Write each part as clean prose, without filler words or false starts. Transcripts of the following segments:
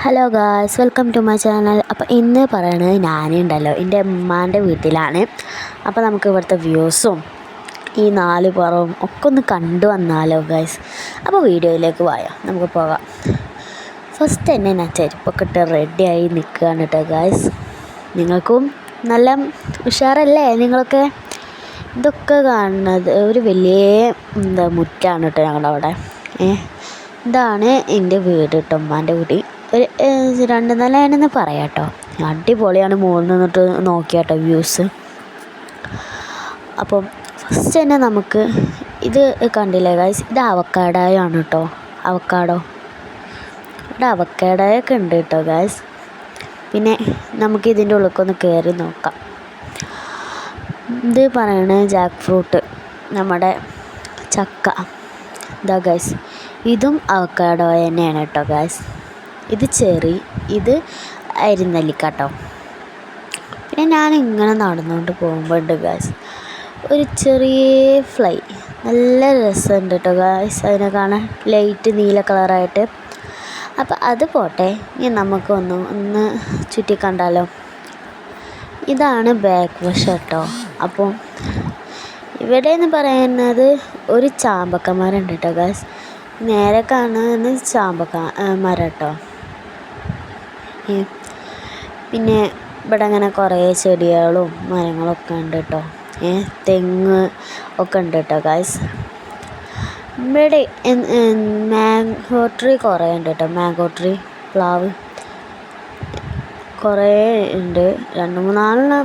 Hello guys, welcome to my channel. അപ്പോൾ ഇന്ന് പറയണത് ഞാനുണ്ടല്ലോ എൻ്റെ ഉമ്മാൻ്റെ വീട്ടിലാണ്. അപ്പോൾ നമുക്ക് ഇവിടുത്തെ വ്യൂസും ഈ 4 പുറവും ഒക്കെ ഒന്ന് കണ്ടു വന്നാലോ ഗായ്സ്. അപ്പോൾ വീഡിയോയിലേക്ക് പോയോ, നമുക്ക് പോകാം. ഫസ്റ്റ് തന്നെ ഞാൻ ചെരുപ്പൊക്കെ ഇട്ട് റെഡിയായി നിൽക്കുകയാണ് കേട്ടോ ഗായ്സ്. നിങ്ങൾക്കും നല്ല ഉഷാറല്ലേ നിങ്ങളൊക്കെ? ഇതൊക്കെ കാണുന്നത് ഒരു വലിയ മുറ്റാണ് കേട്ടോ ഞങ്ങളുടെ അവിടെ. ഇതാണ് എൻ്റെ വീട് കേട്ടോ, ഉമ്മാൻ്റെ വീട്. ഒരു 2 നിലയാണെന്ന് പറയാം കേട്ടോ. അടിപൊളിയാണ് മുകളിൽ നിന്നിട്ട് നോക്കിയാട്ടോ വ്യൂസ്. അപ്പം ഫസ്റ്റ് തന്നെ നമുക്ക് ഇത് കണ്ടില്ലേ ഗൈസ്, ഇത് അവക്കാഡോയാണ് കേട്ടോ. ഇവിടെ അവക്കാഡോയൊക്കെ ഉണ്ട് കേട്ടോ ഗൈസ്. പിന്നെ നമുക്ക് ഇതിൻ്റെ ഉള്ളിലേക്കൊന്ന് കയറി നോക്കാം. ഇത് പറയണത് ജാക്ക് ഫ്രൂട്ട്, നമ്മുടെ ചക്ക. ഇതാ ഗൈസ്, ഇതും അവക്കാഡോ തന്നെയാണ് കേട്ടോ ഗൈസ്. ഇത് ചെറി, ഇത് അരിനെല്ലിക്ക കേട്ടോ. പിന്നെ ഞാനിങ്ങനെ നടന്നുകൊണ്ട് പോകുമ്പോഴുണ്ട് ഗായ്സ് ഒരു ചെറിയ ഫ്ലൈ. നല്ല രസമുണ്ട് കേട്ടോ ഗായ്സ് അതിനെ കാണാൻ, ലൈറ്റ് നീല കളറായിട്ട്. അപ്പം അത് പോട്ടെ, ഇനി നമുക്കൊന്ന് ചുറ്റി കണ്ടാലോ. ഇതാണ് ബാക്ക് വശം കേട്ടോ. അപ്പോൾ ഇവിടെ എന്ന് പറയുന്നത് ഒരു ചാമ്പക്ക മരം ഉണ്ട് കേട്ടോ ഗായ്സ്. നേരെ കാണുന്നത് ചാമ്പക്ക മരം കേട്ടോ. പിന്നെ ഇവിടെ അങ്ങനെ കുറേ ചെടികളും മരങ്ങളൊക്കെ ഉണ്ട് കേട്ടോ. തെങ്ങ് ഒക്കെ ഉണ്ട് കേട്ടോ ഗായ്സ്. ഇവിടെ മാംഗോ ട്രീ കുറേ ഉണ്ട് കേട്ടോ. മാംഗോ ട്രീ, പ്ലാവ് കുറേ ഉണ്ട്. 2-3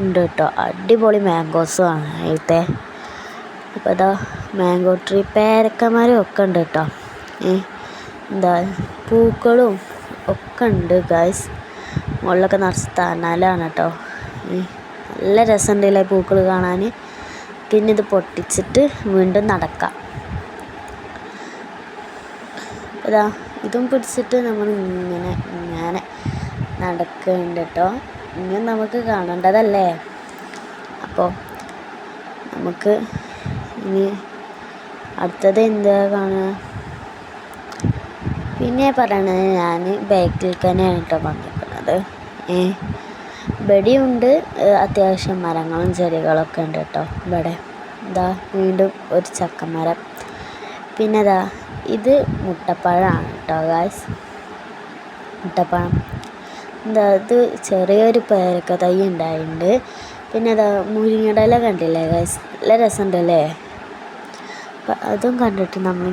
ഉണ്ട് കേട്ടോ. അടിപൊളി മാംഗോസുമാണ് ഇവിടുത്തെ. അപ്പോൾ ഇതാ മാംഗോ ട്രീ, പേരക്കമരം ഒക്കെ ഉണ്ട് കേട്ടോ. എന്താ പൂക്കളും ഒക്കെ ഉണ്ട് ഗായ്സ്. മുകളിലൊക്കെ നിറച്ച് തണലാണ് കേട്ടോ. നല്ല രസമുണ്ടല്ലേ പൂക്കൾ കാണാൻ. പിന്നെ ഇത് പൊട്ടിച്ചിട്ട് വീണ്ടും നടക്കാം. ഇതാ ഇതും പിടിച്ചിട്ട് നമ്മൾ ഇങ്ങനെ നടക്കുന്നുണ്ട് കേട്ടോ. ഇങ്ങനെ നമുക്ക് കാണേണ്ടതല്ലേ. അപ്പോൾ നമുക്ക് ഇനി അടുത്തത് എന്താ കാണുക. പിന്നെ പറയണത് ഞാൻ ബാക്കിൽ തന്നെയാണ് കേട്ടോ വന്നിരിക്കുന്നത്. ഇവിടെയുണ്ട് അത്യാവശ്യം മരങ്ങളും ചെടികളൊക്കെ ഉണ്ട് കേട്ടോ. ഇവിടെ ഇതാ വീണ്ടും ഒരു ചക്കമരം. പിന്നെ ഇതാ ഇത് മുട്ടപ്പഴമാണ് കേട്ടോ ഗായ്സ്. മുട്ടപ്പഴം എന്താ, ഇത് ചെറിയൊരു പേരക്ക തൈ ഉണ്ടായിട്ടുണ്ട്. പിന്നെ ഇതാ മുരിങ്ങയുടെ ഇല കണ്ടില്ലേ ഗായ്സ്, നല്ല രസമുണ്ടല്ലേ. അപ്പം അതും കണ്ടിട്ട് നമ്മൾ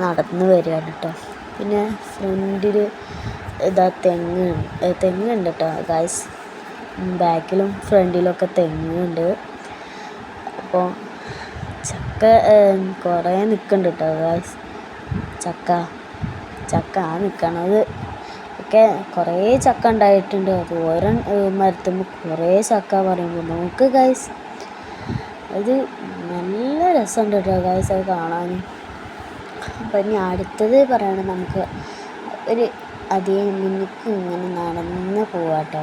നടന്ന് വരികയാണ് കേട്ടോ. പിന്നെ ഫ്രണ്ടിൽ ഇതാ തെങ്ങുണ്ട് കേട്ടോ ഗായ്സ്. ബാക്കിലും ഫ്രണ്ടിലൊക്കെ തെങ്ങുണ്ട്. അപ്പോൾ ചക്ക കുറേ നിൽക്കുന്നുണ്ട് കേട്ടോ ഗായ്സ്. ചക്ക നിൽക്കണത് ഒക്കെ കുറേ ചക്ക ഉണ്ടായിട്ടുണ്ട്. അത് ഓരോ മരത്തുമ്പോൾ കുറേ ചക്ക പറയുമ്പോൾ നോക്ക് ഗായ്സ്, അത് നല്ല രസമുണ്ട് കേട്ടോ ഗായ്സ് അത് കാണാൻ. അപ്പം ഇനി അടുത്തത് പറയണത് നമുക്ക് ഒരു അധികം മുന്നിക്ക് ഇങ്ങനെ നടന്ന് പോവാട്ടോ.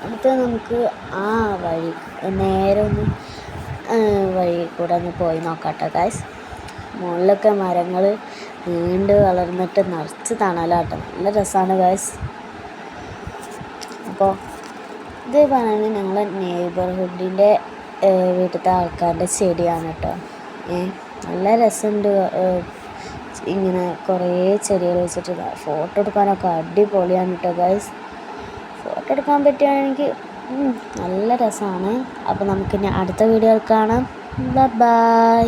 അടുത്തത് നമുക്ക് ആ വഴി നേരെ ഒന്ന് വഴി കൂടെ ഒന്ന് പോയി നോക്കാട്ടോ ഗായ്സ്. മുകളിലൊക്കെ മരങ്ങൾ നീണ്ട് വളർന്നിട്ട് നിറച്ച് തണലാട്ടോ. നല്ല രസമാണ് ഗായ്സ്. അപ്പോൾ ഇത് പറയുന്നത് ഞങ്ങളുടെ നെയ്ബർഹുഡിൻ്റെ വീട്ടിലത്തെ ആൾക്കാരുടെ ചെടിയാണ് കേട്ടോ. നല്ല രസമുണ്ട്. ഇങ്ങനെ കുറേ ചെടികൾ വെച്ചിട്ട് ഫോട്ടോ എടുക്കാനൊക്കെ അടിപൊളിയാണ് കേട്ടോ ഗൈസ്. ഫോട്ടോ എടുക്കാൻ പറ്റുകയാണെങ്കിൽ നല്ല രസമാണ്. അപ്പോൾ നമുക്കിനി അടുത്ത വീഡിയോയിൽ കാണാം. ബൈ.